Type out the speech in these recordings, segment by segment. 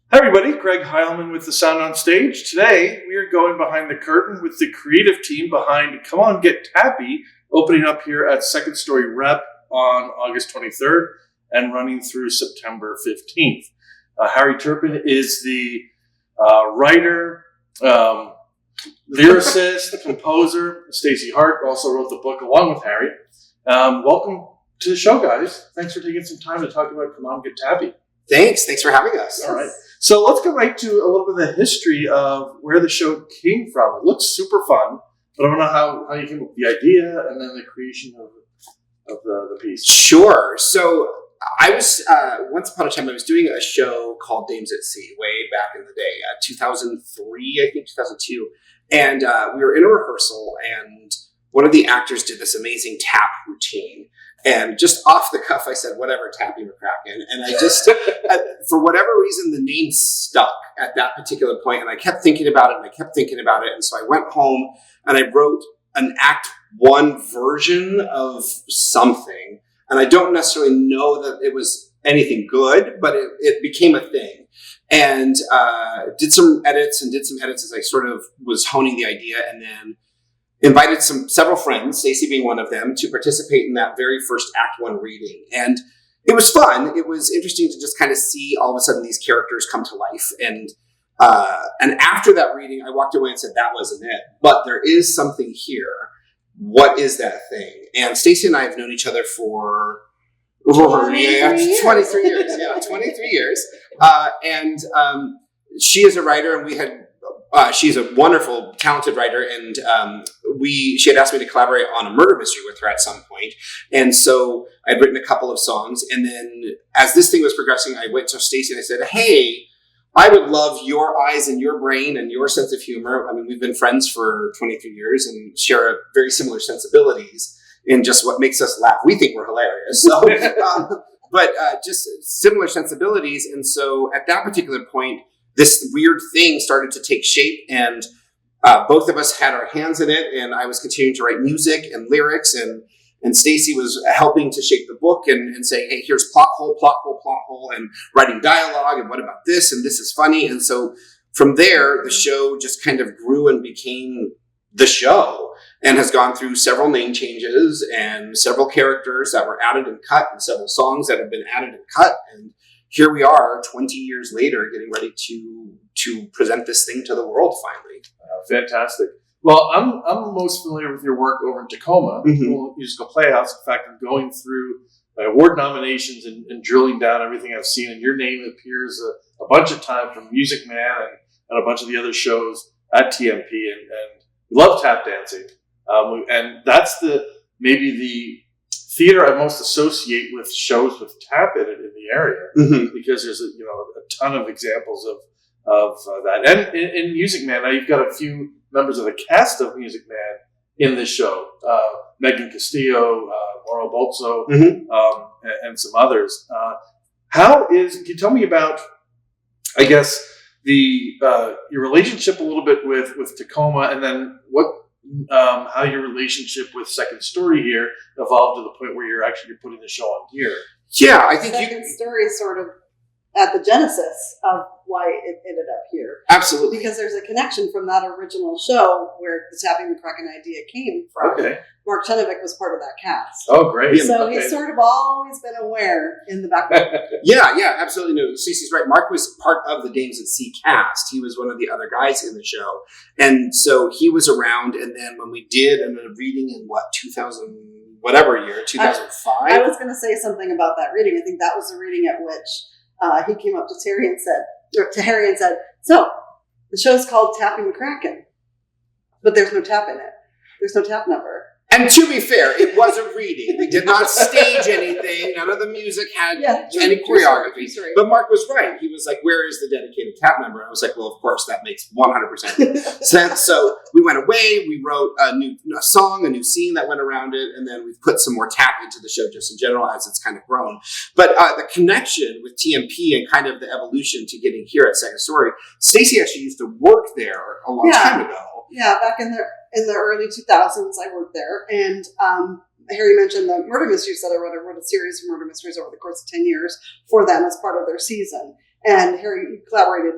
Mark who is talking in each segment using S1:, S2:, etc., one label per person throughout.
S1: Hi everybody, Greg Heilman with the Sound on Stage. Today we are going behind the curtain with the creative team behind On Get Tappy, opening up here at SecondStory Rep on August 23rd and running through September 15th. Harry Turpin is the writer, lyricist, composer. Stacie Hart also wrote the book along with Harry. Welcome to the show, guys. Thanks for taking some time to talk about On Get Tappy.
S2: Thanks for having us.
S1: All right. So let's go right to a little bit of the history of where the show came from. It looks super fun, but I don't know how you came up with the idea and then the creation of the piece.
S2: Sure. So I was, once upon a time, I was doing a show called Dames at Sea way back in the day, 2003, I think, 2002. And we were in a rehearsal, and one of the actors did this amazing tap routine. And just off the cuff, I said, whatever, Tappy McCracken. And I just, for whatever reason, the name stuck at that particular point. And I kept thinking about it, and so I went home and I wrote an Act 1 version of something. And I don't necessarily know that it was anything good, but it became a thing. And did some edits as I sort of was honing the idea, and then invited several friends, Stacie being one of them, to participate in that very first Act 1 reading. And it was fun. It was interesting to just kind of see all of a sudden these characters come to life. And after that reading, I walked away and said, that wasn't it. But there is something here. What is that thing? And Stacie and I have known each other for 23 years. Yeah, 23 years. And she is a writer, and we had she's a wonderful, talented writer, and she had asked me to collaborate on a murder mystery with her at some point. And so I'd written a couple of songs, and then as this thing was progressing, I went to Stacie and I said, hey, I would love your eyes and your brain and your sense of humor. I mean, we've been friends for 23 years and share very similar sensibilities in just what makes us laugh. We think we're hilarious. So, but just similar sensibilities. And so at that particular point, this weird thing started to take shape, and both of us had our hands in it, and I was continuing to write music and lyrics, and Stacie was helping to shape the book and saying, hey, here's plot hole, and writing dialogue, and what about this, and this is funny. And so from there, the show just kind of grew and became the show, and has gone through several name changes and several characters that were added and cut, and several songs that have been added and cut, and here we are 20 years later getting ready to present this thing to the world finally.
S1: Fantastic. Well, I'm most familiar with your work over in Tacoma, Musical Playhouse. In fact, I'm going through my award nominations and drilling down everything I've seen, and your name appears a bunch of times from Music Man and a bunch of the other shows at TMP, and we love tap dancing. And that's maybe the theater I most associate with shows with tap in it in the area, because there's a ton of examples of that. And in Music Man, now you've got a few members of the cast of Music Man in this show: Megan Castillo, Mauro Bolzo, and some others. Can you tell me about, I guess, your relationship a little bit with Tacoma, and then how your relationship with SecondStory here evolved to the point where you're putting the show on here?
S2: Yeah, I think
S3: SecondStory is sort of at the genesis of why it ended up here.
S2: Absolutely.
S3: Because there's a connection from that original show where the Tappy McCracken idea came from.
S1: Okay.
S3: Mark Chenevik was part of that cast.
S1: Oh, great.
S3: So he's sort of always been aware in the background.
S2: Yeah, absolutely. No, Stacie's right. Mark was part of the Dames at Sea cast. He was one of the other guys in the show. And so he was around, and then when we did a reading in 2000, whatever year, 2005?
S3: I was going to say something about that reading. I think that was the reading at which he came up to Harry and said, so the show's called Tappy McCracken, but there's no tap in it. There's no tap number.
S2: And to be fair, it was a reading. We did not stage anything. None of the music had any choreography. But Mark was right. He was like, where is the dedicated tap number? And I was like, well, of course, that makes 100% sense. So we went away. We wrote a song, a new scene that went around it. And then we've put some more tap into the show just in general as it's kind of grown. But the connection with TMP and kind of the evolution to getting here at SecondStory, Stacie actually used to work there a long time ago.
S3: Yeah, back in the early 2000s, I worked there, and Harry mentioned the murder mysteries that I wrote. I wrote a series of murder mysteries over the course of 10 years for them as part of their season. And Harry, you collaborated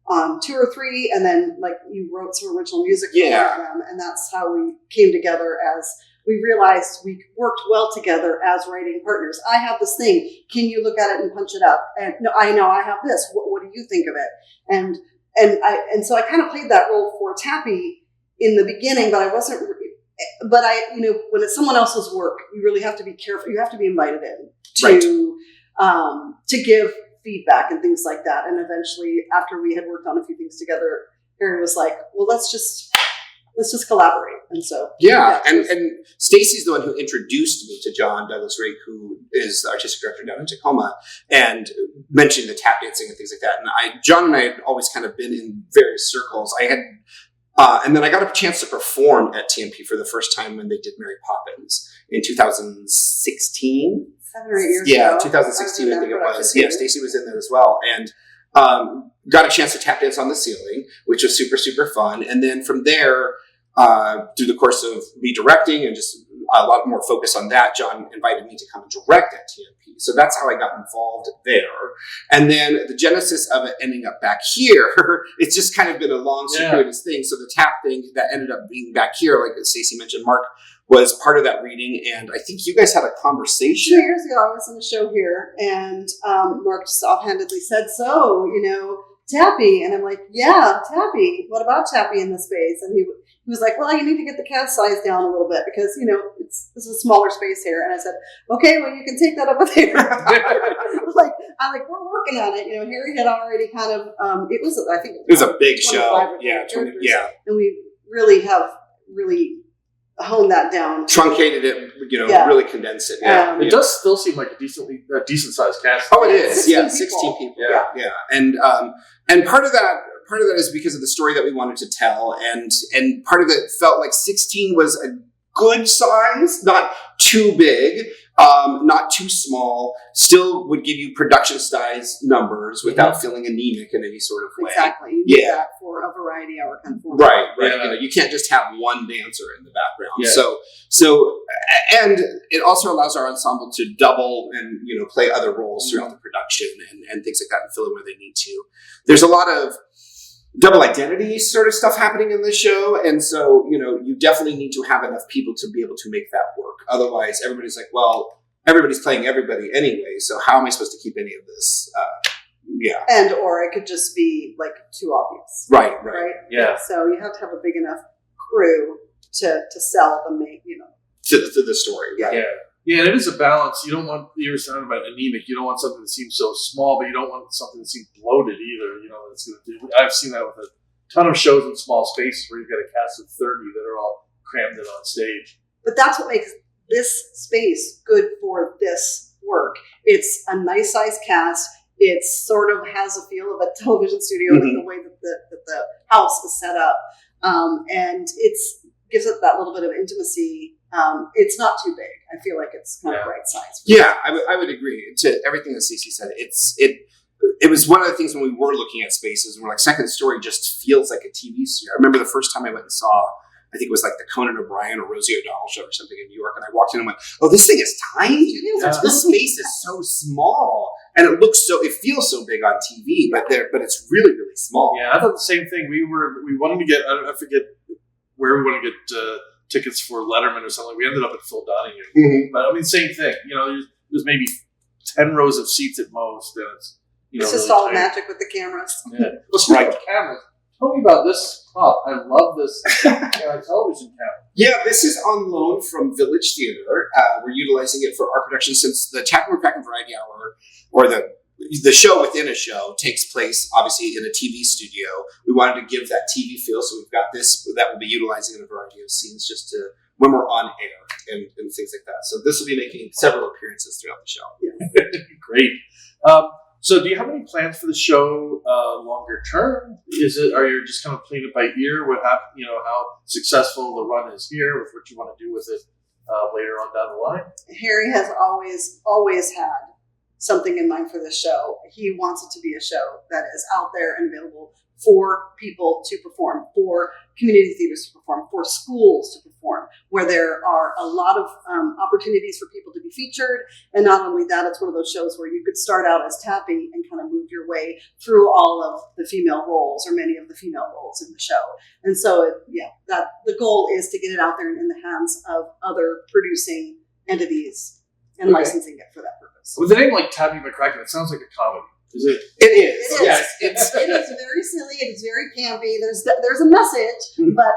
S3: on 2 or 3, and then like you wrote some original music for
S2: Yeah.
S3: them, and that's how we came together. As we realized we worked well together as writing partners. I have this thing. Can you look at it and punch it up? And no, I know I have this. What do you think of it? And so I kind of played that role for Tappy in the beginning, but I wasn't. But when it's someone else's work, you really have to be careful. You have to be invited in to give feedback and things like that. And eventually, after we had worked on a few things together, Harry was like, "Well, let's just collaborate." And so
S2: and Stacie's the one who introduced me to John Douglas Rake, who is the artistic director down in Tacoma, and mentioned the tap dancing and things like that. And John and I had always kind of been in various circles. And then I got a chance to perform at TMP for the first time when they did Mary Poppins in 2016.
S3: 7 or 8 years ago.
S2: Yeah, 2016, I think it was. Yeah, Stacie was in there as well. And got a chance to tap dance on the ceiling, which was super, super fun. And then from there, through the course of me directing and just a lot more focus on that, John invited me to come and direct at TMP. So that's how I got involved there. And then the genesis of it ending up back here, it's just kind of been a long, circuitous thing. So the tap thing that ended up being back here, like Stacie mentioned, Mark was part of that reading. And I think you guys had a conversation.
S3: 2 years ago, I was in a show here, and Mark just offhandedly said, "So, Tappy." And I'm like, "Yeah, Tappy. What about Tappy in the space?" And he was like, "Well, you need to get the cast size down a little bit because, this is a smaller space here." And I said, "Okay, well, you can take that up with Harry." I'm like, "We're working on it." Harry had already kind of, it was
S2: a big show. Yeah.
S3: And we really have honed that down.
S2: Truncated it, really condensed it. Yeah.
S1: It does still seem like a decent sized cast.
S2: Oh, it is.
S3: 16
S2: people.
S1: Yeah.
S2: Yeah. And part of that is because of the story that we wanted to tell, and part of it felt like 16 was a good size, not too big, not too small, still would give you production size numbers without feeling anemic in any sort of way.
S3: Exactly. You need that for a variety hour kind of format.
S2: Right.
S1: Yeah.
S2: You can't just have one dancer in the background.
S1: Yeah.
S2: So, and it also allows our ensemble to double and, play other roles throughout the production and things like that and fill in where they need to. There's a lot of double identity sort of stuff happening in the show. And so, you definitely need to have enough people to be able to make that work. Otherwise, everybody's like, well, everybody's playing everybody anyway. So how am I supposed to keep any of this?
S3: And, or it could just be like too obvious.
S2: Right.
S1: Yeah.
S3: So you have to have a big enough crew to sell the main,
S2: To the story.
S1: Yeah. Yeah, and it is a balance. You don't want, you were talking about anemic, you don't want something that seems so small, but you don't want something that seems bloated either. That's going to do. I've seen that with a ton of shows in small spaces where you've got a cast of 30 that are all crammed in on stage.
S3: But that's what makes this space good for this work. It's a nice sized cast. It sort of has a feel of a television studio in the way that the house is set up. And gives it that little bit of intimacy. It's not too big. I feel like it's kind of right size.
S2: Yeah, I would agree to everything that Stacie said. It was one of the things when we were looking at spaces, and we're like, SecondStory just feels like a TV studio. I remember the first time I went and saw, I think it was like the Conan O'Brien or Rosie O'Donnell show or something in New York, and I walked in and went, "Oh, this thing is tiny.
S1: Yeah.
S2: This space is so small, and it feels so big on TV, but it's really, really small."
S1: Yeah, I thought the same thing. We wanted to get, I forget where we want to get tickets for Letterman or something. We ended up at Phil Donahue. But same thing. There's maybe 10 rows of seats at most, and it's
S3: It's just
S1: really
S3: all
S1: tight.
S3: magic with the cameras.
S1: Yeah. Let's talk about cameras. Tell me about this prop. I love this television camera.
S2: Yeah, this is on loan from Village Theater. We're utilizing it for our production since the Tappy McCracken Variety Hour, or the show within a show, takes place obviously in a TV studio. We wanted to give that TV feel, so we've got this that we'll be utilizing in a variety of scenes just to when we're on air and things like that. So this will be making several appearances throughout the show.
S3: Yeah.
S1: Great. So do you have any plans for the show longer term? Are you just kind of playing it by ear? What happened? How successful the run is here with what you want to do with it later on down the line?
S3: Harry has always had something in mind for this show. He wants it to be a show that is out there and available for people to perform, for community theaters to perform, for schools to perform, where there are a lot of opportunities for people to be featured. And not only that, it's one of those shows where you could start out as Tappy and kind of move your way through all of the female roles, or many of the female roles in the show. And so, that the goal is to get it out there in the hands of other producing entities and licensing it for that purpose.
S1: With a name like Tappy McCracken, it sounds like a comedy. Is it?
S2: It is.
S3: It is.
S2: Yes.
S3: It is very silly. It is very campy. There's a message, but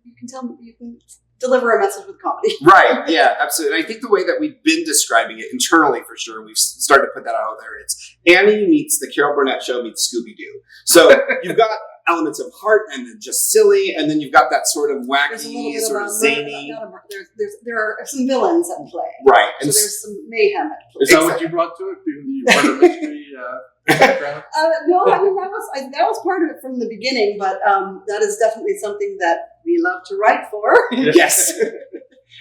S3: you can deliver a message with comedy.
S2: Right. Yeah, absolutely. And I think the way that we've been describing it internally, for sure, we've started to put that out there. It's Annie meets the Carol Burnett Show meets Scooby-Doo. So you've got elements of heart and then just silly, and then you've got that sort of wacky, sort of zany.
S3: There are some villains at play.
S2: Right.
S3: So there's some mayhem at play.
S1: Is that what you brought to it? The murder mystery background?
S3: No, I mean that was part of it from the beginning, but that is definitely something that we love to write for.
S2: Yes.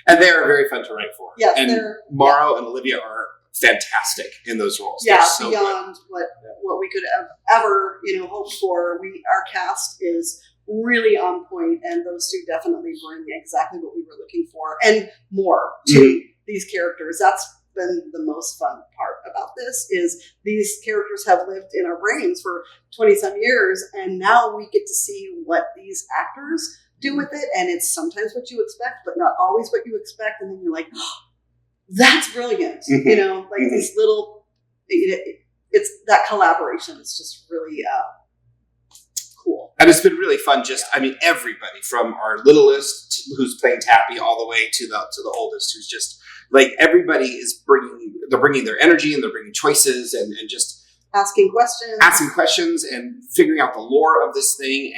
S2: And they are very fun to write for.
S3: Yes,
S2: and Morrow and Olivia are fantastic in those roles.
S3: Yeah,
S2: so
S3: beyond what we could have ever hoped for. Our cast is really on point, and those two definitely bring exactly what we were looking for and more to these characters. That's been the most fun part about this, is these characters have lived in our brains for 20 some years, and now we get to see what these actors do with it, and it's sometimes what you expect, but not always what you expect, and then you're like, oh, that's brilliant. These little, it's that collaboration is just really cool.
S2: And it's been really fun. Everybody from our littlest who's playing Tappy all the way to the oldest, who's just like, everybody is bringing their energy, and they're bringing choices and just
S3: asking questions
S2: and figuring out the lore of this thing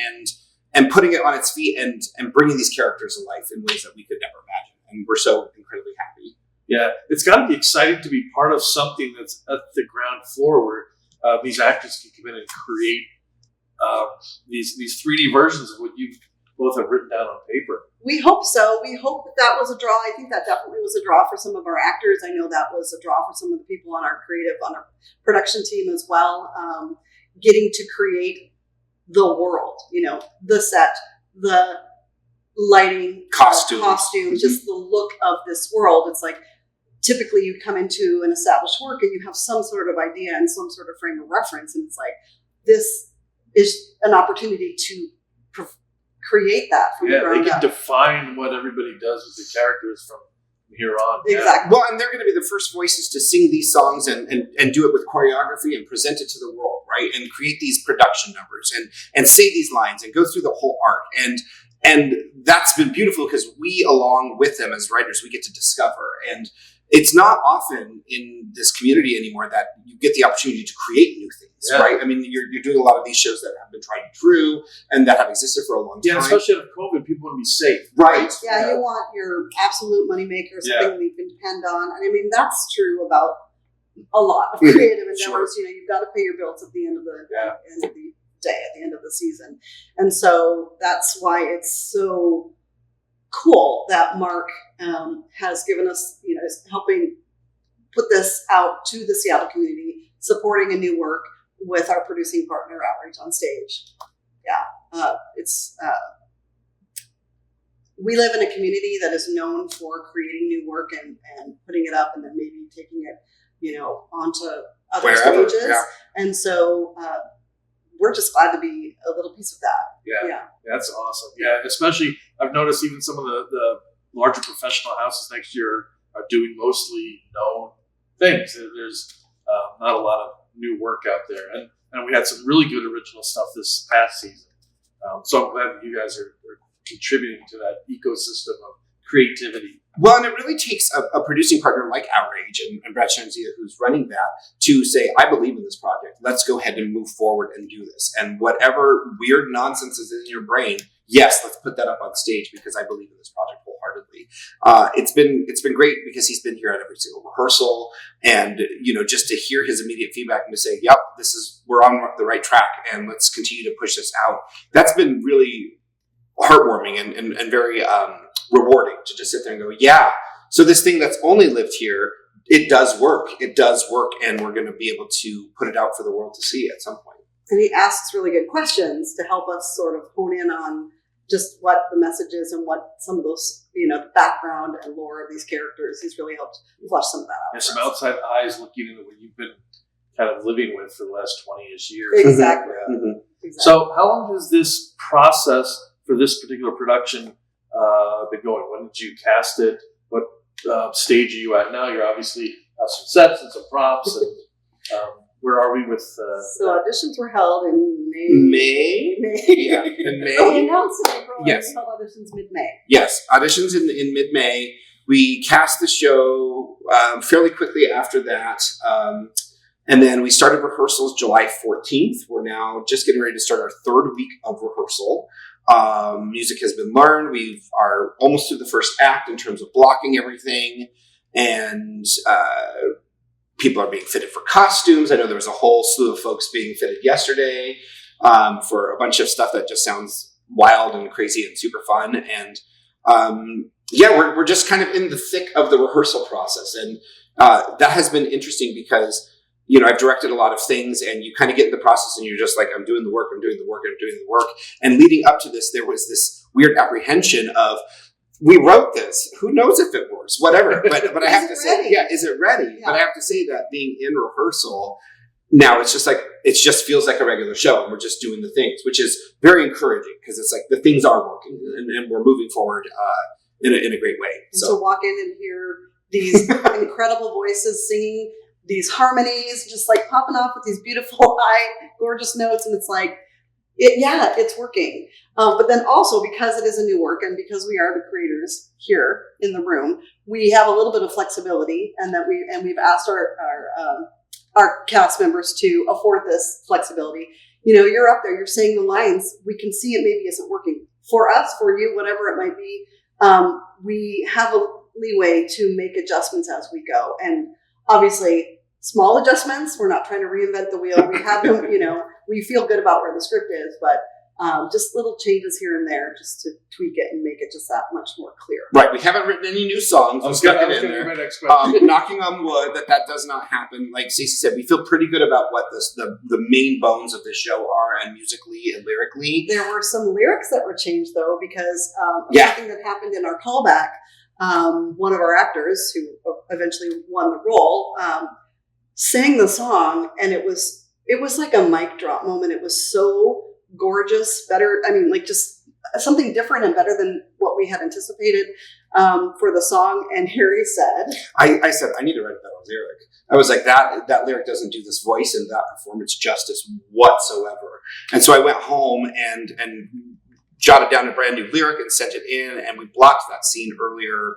S2: and putting it on its feet and bringing these characters to life in ways that we could never imagine. And we're so incredibly happy.
S1: Yeah, it's got to be exciting to be part of something that's at the ground floor, where these actors can come in and create these 3D versions of what you both have written down on paper.
S3: We hope so. We hope that was a draw. I think that definitely was a draw for some of our actors. I know that was a draw for some of the people on our production team as well. Getting to create the world, the set, the lighting, costumes, just the look of this world. It's like, typically you come into an established work and you have some sort of idea and some sort of frame of reference, and it's like, this is an opportunity to create that from the ground up.
S1: They can define what everybody does with the characters from here on.
S3: Exactly.
S2: Well, and they're going to be the first voices to sing these songs and do it with choreography and present it to the world, right? And create these production numbers and say these lines and go through the whole arc. And that's been beautiful, because we, along with them as writers, we get to discover. And it's not often in this community anymore that you get the opportunity to create new things, right? I mean, you're doing a lot of these shows that have been tried and true and that have existed for a long time.
S1: Yeah, especially with COVID, people want to be safe.
S2: Right.
S3: Yeah, you want your absolute moneymaker, something that you can depend on. And I mean, that's true about a lot of creative endeavors.
S2: Sure.
S3: You've got to pay your bills at the end of the day, at the end of the season. And so that's why it's so cool that Mark has given us, is helping put this out to the Seattle community, supporting a new work with our producing partner, Outrage Onstage. Yeah, we live in a community that is known for creating new work and putting it up and then maybe taking it, onto other stages. Yeah. And so we're just glad to be a little piece of that.
S1: Yeah, that's awesome. Yeah, especially I've noticed even some of the larger professional houses next year are doing mostly known things. There's not a lot of new work out there, and we had some really good original stuff this past season. So I'm glad that you guys are contributing to that ecosystem of creativity.
S2: Well, and it really takes a producing partner like Outrage and Brad Shanzia, who's running that, to say, I believe in this project. Let's go ahead and move forward and do this. And whatever weird nonsense is in your brain, yes, let's put that up on stage, because I believe in this project wholeheartedly. It's been great, because he's been here at every single rehearsal, and just to hear his immediate feedback and to say, yep, we're on the right track, and let's continue to push this out. That's been really heartwarming and very rewarding to just sit there and go, yeah, so this thing that's only lived here, it does work, and we're going to be able to put it out for the world to see at some point.
S3: And he asks really good questions to help us sort of hone in on just what the message is and what some of those, the background and lore of these characters. He's really helped flush some of that out.
S1: There's some outside eyes looking into what you've been kind of living with for the last 20-ish years.
S3: Exactly. Exactly.
S1: So how long has this process for this particular production been going? When did you cast it? What stage are you at now? You're obviously have some sets and some props. And where are we with
S3: so auditions were held in
S2: May. Yeah, in May.
S3: Oh, we announced in April.
S2: Yes.
S3: We held auditions mid-May.
S2: Yes, auditions in mid-May. We cast the show fairly quickly after that. And then we started rehearsals July 14th. We're now just getting ready to start our third week of rehearsal. Music has been learned. We are almost through the first act in terms of blocking everything. And people are being fitted for costumes. I know there was a whole slew of folks being fitted yesterday for a bunch of stuff that just sounds wild and crazy and super fun. And we're just kind of in the thick of the rehearsal process. And that has been interesting because, I've directed a lot of things and you kind of get in the process and you're just like, I'm doing the work. And leading up to this, there was this weird apprehension of, we wrote this. Who knows if it works? Whatever. But I have to say, is it ready? Yeah. But I have to say that being in rehearsal, now it's just like, it just feels like a regular show and we're just doing the things, which is very encouraging because it's like the things are working and we're moving forward in a great way.
S3: And so walk in and hear these incredible voices singing these harmonies, just like popping off with these beautiful, high, gorgeous notes. And it's like, it's working. But then also because it is a new work and because we are the creators here in the room, we have a little bit of flexibility and we've asked our cast members to afford this flexibility. You're up there, you're saying the lines. We can see it maybe isn't working for us, for you, whatever it might be. We have a leeway to make adjustments as we go. And obviously small adjustments. We're not trying to reinvent the wheel. We have them, we feel good about where the script is, but just little changes here and there just to tweak it and make it just that much more clear.
S2: Right. We haven't written any new songs.
S1: I was going to be my next question.
S2: Knocking on wood that does not happen. Like Stacie said, we feel pretty good about what the main bones of the show are and musically and lyrically.
S3: There were some lyrics that were changed though because something that happened in our callback. One of our actors who eventually won the role sang the song and it was like a mic drop moment. It was so gorgeous, better. I mean, like just something different and better than what we had anticipated for the song. And Harry said,
S2: I said, I need to write a better lyric. I was like, that lyric doesn't do this voice and that performance justice whatsoever. And so I went home and jotted down a brand new lyric and sent it in, and we blocked that scene earlier,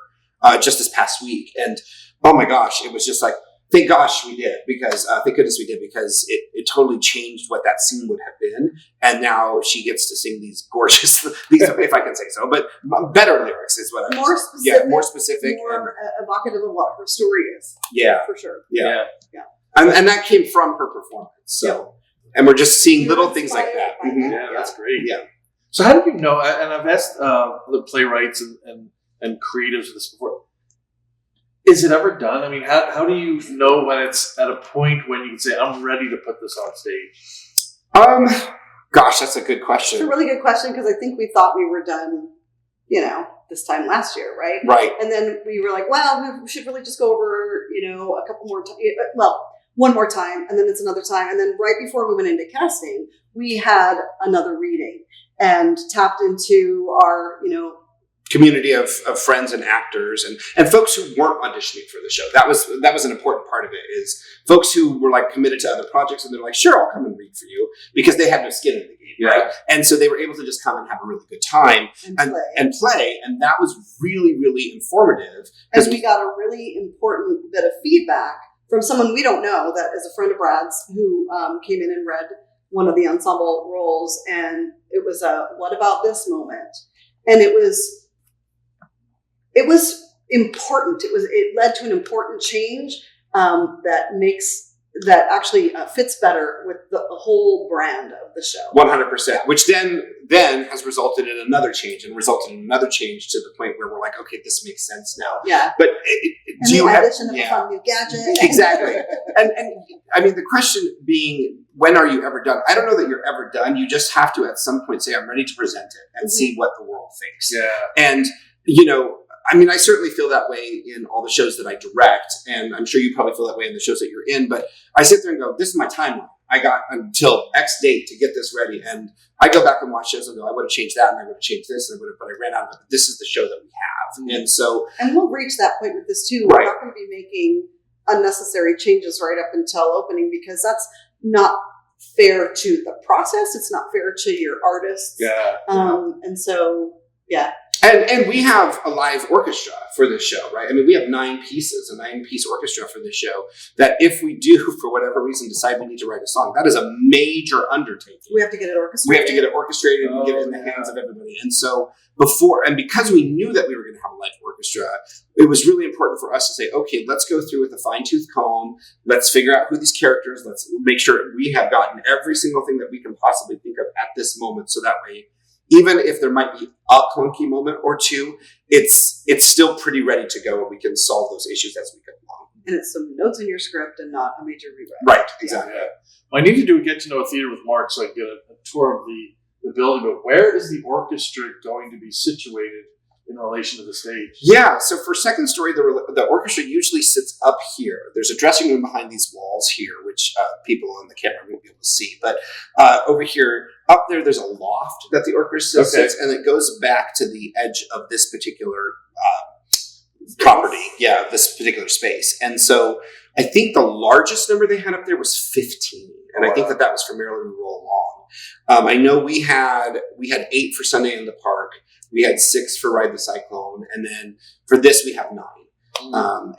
S2: just this past week. And oh my gosh, it was just like, thank gosh we did, because thank goodness we did, because it totally changed what that scene would have been. And now she gets to sing these gorgeous, if I can say so, but better lyrics is what I
S3: more
S2: was
S3: specific,
S2: yeah, more specific,
S3: more evocative of what her story is.
S2: Yeah,
S3: for sure.
S2: Yeah. And that came from her performance. So, and we're just seeing little things like that.
S1: Mm-hmm. Yeah, that's great.
S2: Yeah.
S1: So how do you know? And I've asked the playwrights and creatives of this before. Is it ever done? I mean, how do you know when it's at a point when you can say, I'm ready to put this on stage?
S2: Gosh, that's a good question.
S3: It's a really good question because I think we thought we were done, this time last year, right?
S2: Right.
S3: And then we were like, well, we should really just go over, a couple more times. Well, one more time, and then it's another time. And then right before we went into casting, we had another reading and tapped into our,
S2: community of friends and actors and folks who weren't auditioning for the show. That was an important part of it, is folks who were like committed to other projects and they're like, sure, I'll come and read for you, because they had no skin in the game, right? And so they were able to just come and have a really good time and play. And that was really, really informative.
S3: And we got a really important bit of feedback from someone we don't know that is a friend of Brad's who came in and read one of the ensemble roles. And it was a, what about this moment? And it was important. It led to an important change that makes that actually fits better with the whole brand of the show.
S2: 100%, which then has resulted in another change and resulted in another change to the point where we're like, okay, this makes sense now.
S3: Yeah.
S2: But
S3: and
S2: do you
S3: the
S2: have
S3: addition of a fun new gadget.
S2: Exactly. and I mean, the question being, when are you ever done? I don't know that you're ever done. You just have to at some point say, I'm ready to present it and see what the world thinks.
S1: Yeah.
S2: And, you know, I mean, I certainly feel that way in all the shows that I direct, and I'm sure you probably feel that way in the shows that you're in, but I sit there and go, this is my timeline. I got until X date to get this ready, and I go back and watch shows and go, I would have changed that, and I would have changed this, and but I ran out of it. But this is the show that we have. And so...
S3: And we'll reach that point with this too.
S2: Right.
S3: We're not going to be making unnecessary changes right up until opening, because that's not fair to the process. It's not fair to your artists.
S1: Yeah.
S3: And so, yeah.
S2: And we have a live orchestra for this show, right? I mean, we have 9 pieces, a 9-piece orchestra for this show, that if we do, for whatever reason, decide we need to write a song, that is a major undertaking.
S3: We have to get it orchestrated.
S2: We have to get it orchestrated and get it in the hands of everybody. And so because we knew that we were going to have a live orchestra, it was really important for us to say, okay, let's go through with a fine-tooth comb. Let's figure out who these characters, let's make sure we have gotten every single thing that we can possibly think of at this moment. So that way, even if there might be a clunky moment or two, it's still pretty ready to go, and we can solve those issues as we go along.
S3: And it's some notes in your script and not a major rewrite.
S2: Right, exactly.
S1: Yeah. Well, I need to do a get-to-know theater with Mark so I can get a tour of the building. But where is the orchestra going to be situated in relation to the stage?
S2: Yeah, so for SecondStory, the orchestra usually sits up here. There's a dressing room behind these walls here, which people on the camera won't be able to see. But over here, up there's a loft that the orchestra sits, and it goes back to the edge of this particular property. Yeah, this particular space. And so I think the largest number they had up there was 15. And I think that was for Maryland Roll Along. I know we had 8 for Sunday in the Park. We had 6 for Ride the Cyclone, and then for this we have 9.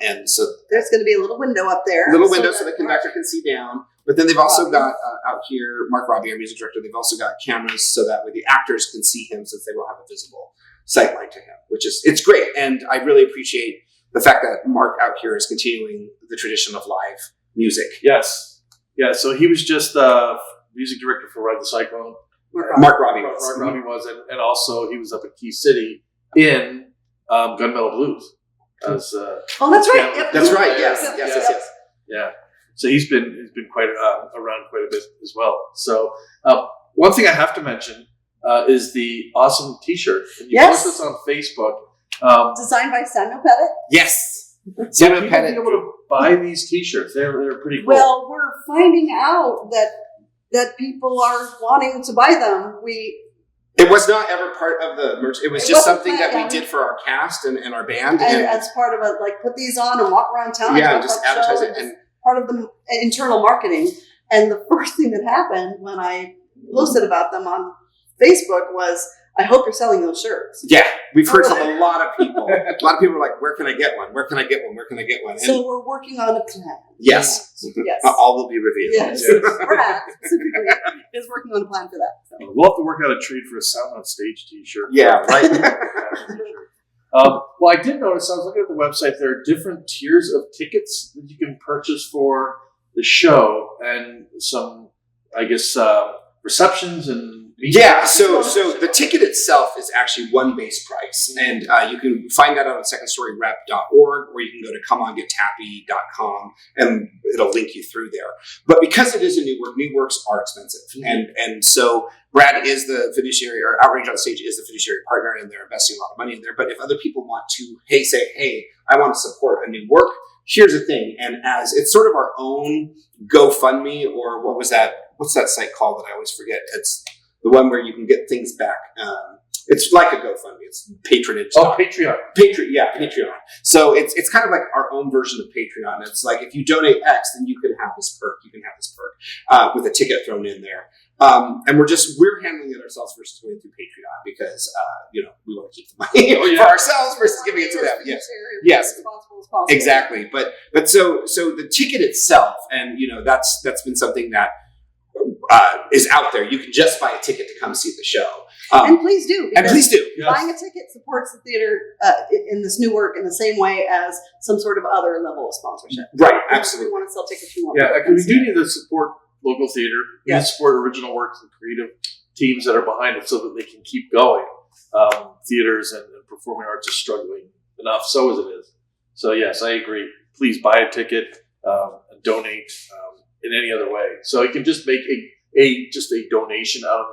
S2: And so
S3: there's going to be a little window up there,
S2: so the conductor can see down. But then they've also got out here, Mark Robbie, our music director. They've also got cameras so that way the actors can see him, since they will have a visible sight line to him, it's great. And I really appreciate the fact that Mark out here is continuing the tradition of live music.
S1: Yes. Yeah. So he was just music director for Ride the Cyclone.
S2: Mark Robbie was.
S1: Robbie was, and also he was up at Key City in Gunmetal Blues.
S3: Oh, that's right. Yep.
S2: That's right. Yes.
S1: Yeah. So he's been quite around quite a bit as well. So one thing I have to mention is the awesome T-shirt. And you post this on Facebook.
S3: Designed by Samuel Pettit.
S2: Yes.
S1: Samuel Pettit. Able to buy these T-shirts. They're pretty cool.
S3: Well, we're finding out that people are wanting to buy them.
S2: It was not ever part of the merch. It was just something that we did for our cast and our band.
S3: And as part of it, like, put these on and walk around town.
S2: Yeah, and just advertise it. And
S3: part of the internal marketing. And the first thing that happened when I posted about them on Facebook was, I hope you're selling those shirts.
S2: Yeah, we've heard from a lot of people. A lot of people are like, where can I get one? Where can I get one? Where can I get one? And
S3: so we're working on a plan.
S2: Yes. All will be revealed.
S3: Yes. Brad specifically is working on a plan for that. So.
S1: We'll have to work out a trade for a Sound on Stage T-shirt.
S2: Yeah, right.
S1: Well, I did notice, I was looking at the website, there are different tiers of tickets that you can purchase for the show, and some, I guess, receptions and...
S2: Yeah, so the ticket itself is actually one base price, and you can find that out at SecondStoryRep.org, or you can go to ComeOnGetTappy.com, and it'll link you through there. But because it is a new works are expensive, and so Brad is the fiduciary, or Outrage Onstage is the fiduciary partner, and they're investing a lot of money in there. But if other people want to, say, hey, I want to support a new work, here's the thing, and as it's sort of our own GoFundMe, or what's that site called that I always forget? It's the one where you can get things back. It's like a GoFundMe. It's patronage.
S1: Oh, Patreon.
S2: Patreon. So it's kind of like our own version of Patreon. It's like, if you donate X, then you can have this perk. You can have this perk with a ticket thrown in there. And we're handling it ourselves versus going through Patreon, because we want to keep the money for ourselves versus giving it to them. Yes.
S3: As responsible as possible.
S2: Exactly. But so the ticket itself, and that's been something that is out there. You can just buy a ticket to come see the show.
S3: And please do.
S2: And please do.
S1: Yes.
S3: Buying a ticket supports the theater in this new work in the same way as some sort of other level of sponsorship.
S2: Right,
S3: If
S2: absolutely.
S3: we want to sell tickets, we want
S1: Yeah,
S3: to
S1: because we do need to support local theater. We need
S3: Yeah.
S1: to support original works and creative teams that are behind it so that they can keep going. Theaters and performing arts are struggling enough, so as it is. So yes, I agree. Please buy a ticket and donate in any other way. So you can just make a donation out of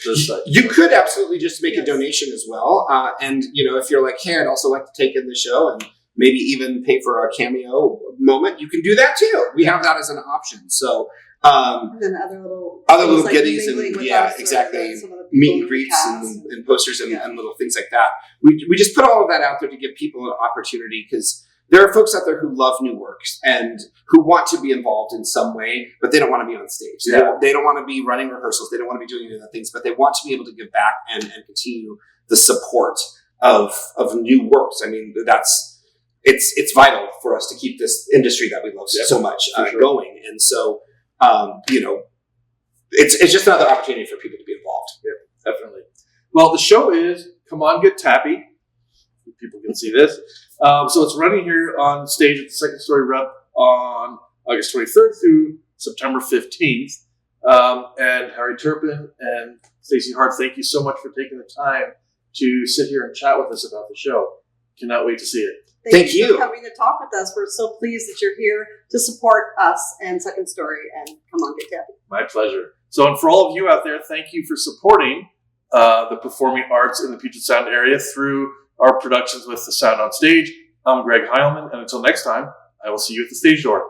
S1: the site.
S2: You could absolutely just make a
S3: Yes.
S2: donation as well. And, if you're like, hey, I'd also like to take in the show and maybe even pay for a cameo moment, you can do that too. We have that as an option. So,
S3: And then other little like
S2: goodies
S3: mingling
S2: and
S3: with
S2: yeah,
S3: us or
S2: exactly.
S3: some of the
S2: Meet
S3: people
S2: and
S3: in the
S2: greets
S3: cast.
S2: and posters and,
S3: Yeah.
S2: and little things like that. We just put all of that out there to give people an opportunity because there are folks out there who love new works and who want to be involved in some way, but they don't want to be on stage.
S1: Yeah.
S2: They don't want to be running rehearsals. They don't want to be doing any of the things, but they want to be able to give back and continue the support of new works. I mean, it's vital for us to keep this industry that we love so much
S1: sure.
S2: going. And so, it's just another opportunity for people to be involved.
S1: Yeah, definitely. Well, the show is Come On Get Tappy. People can see this. So it's running here on stage at the SecondStory Rep on August 23rd through September 15th. And Harry Turpin and Stacie Hart, thank you so much for taking the time to sit here and chat with us about the show. Cannot wait to see it.
S2: Thank you.
S3: for coming to talk with us. We're so pleased that you're here to support us and Second Story and Come On Get Tappy.
S1: My pleasure. So, and for all of you out there, thank you for supporting the performing arts in the Puget Sound area through our productions with the Sound on Stage. I'm Greg Heilman, and until next time, I will see you at the stage door.